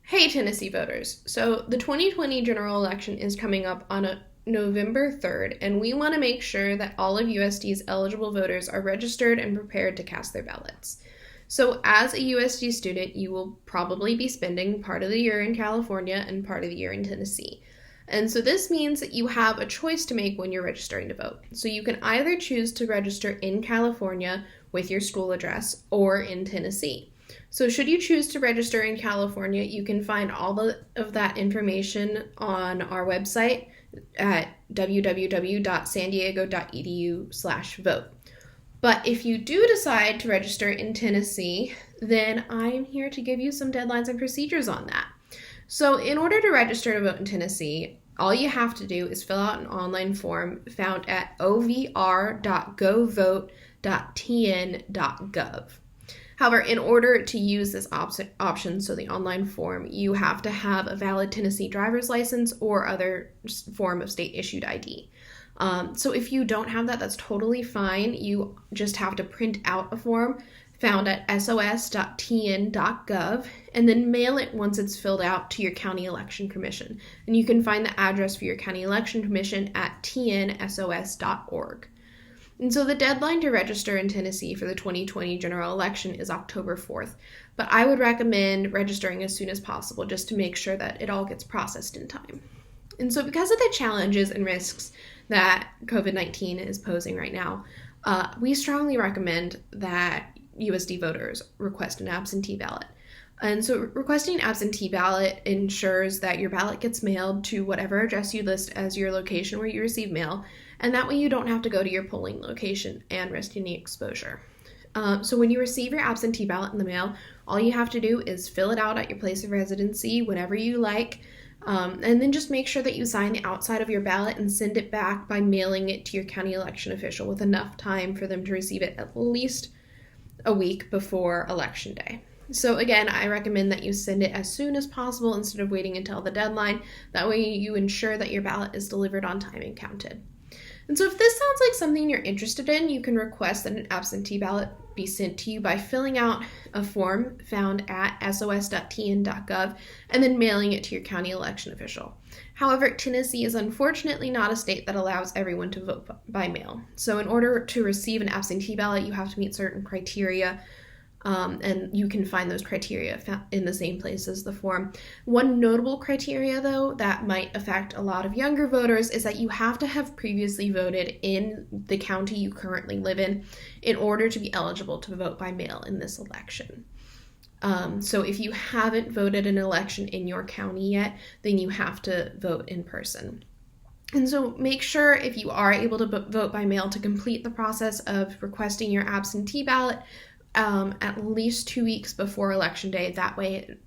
Hey, Tennessee voters. So, the 2020 general election is coming up on November 3rd, and we want to make sure that all of USD's eligible voters are registered and prepared to cast their ballots. So, as a USD student, you will probably be spending part of the year in California and part of the year in Tennessee. And so, this means that you have a choice to make when you're registering to vote. So, you can either choose to register in California with your school address or in Tennessee. So should you choose to register in California, you can find all of that information on our website at www.sandiego.edu/vote. But if you do decide to register in Tennessee, then I'm here to give you some deadlines and procedures on that. So in order to register to vote in Tennessee, all you have to do is fill out an online form found at ovr.govote.tn.gov. However, in order to use this option, so the online form, you have to have a valid Tennessee driver's license or other form of state-issued ID. So if you don't have that, that's totally fine. You just have to print out a form found at sos.tn.gov and then mail it once it's filled out to your county election commission. And you can find the address for your county election commission at tnsos.org. And so the deadline to register in Tennessee for the 2020 general election is October 4th, but I would recommend registering as soon as possible just to make sure that it all gets processed in time. And so because of the challenges and risks that COVID-19 is posing right now, we strongly recommend that USD voters request an absentee ballot. And so requesting an absentee ballot ensures that your ballot gets mailed to whatever address you list as your location where you receive mail, and that way you don't have to go to your polling location and risk any exposure. So when you receive your absentee ballot in the mail, all you have to do is fill it out at your place of residency whenever you like, and then just make sure that you sign the outside of your ballot and send it back by mailing it to your county election official with enough time for them to receive it at least a week before Election Day. So again, I recommend that you send it as soon as possible instead of waiting until the deadline. That way you ensure that your ballot is delivered on time and counted. And so if this sounds like something you're interested in, you can request that an absentee ballot be sent to you by filling out a form found at sos.tn.gov and then mailing it to your county election official. However, Tennessee is unfortunately not a state that allows everyone to vote by mail. So in order to receive an absentee ballot, you have to meet certain criteria. And you can find those criteria in the same place as the form. One notable criteria, though, that might affect a lot of younger voters is that you have to have previously voted in the county you currently live in order to be eligible to vote by mail in this election. So if you haven't voted an election in your county yet, then you have to vote in person. And so make sure if you are able to vote by mail to complete the process of requesting your absentee ballot at least 2 weeks before Election Day. That way it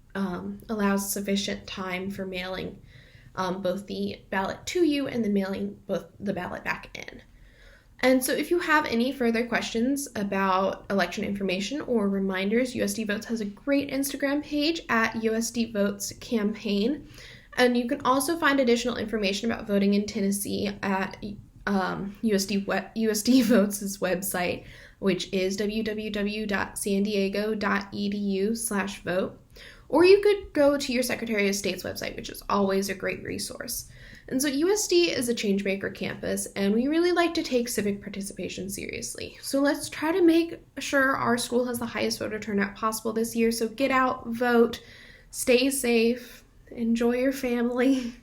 allows sufficient time for mailing both the ballot to you and then mailing both the ballot back in. And so if you have any further questions about election information or reminders, USD Votes has a great Instagram page at USD Votes Campaign. And you can also find additional information about voting in Tennessee at USD Votes' website, which is www.sandiego.edu/vote, or you could go to your Secretary of State's website, which is always a great resource. And so USD is a changemaker campus, and we really like to take civic participation seriously. So let's try to make sure our school has the highest voter turnout possible this year. So get out, vote, stay safe, enjoy your family.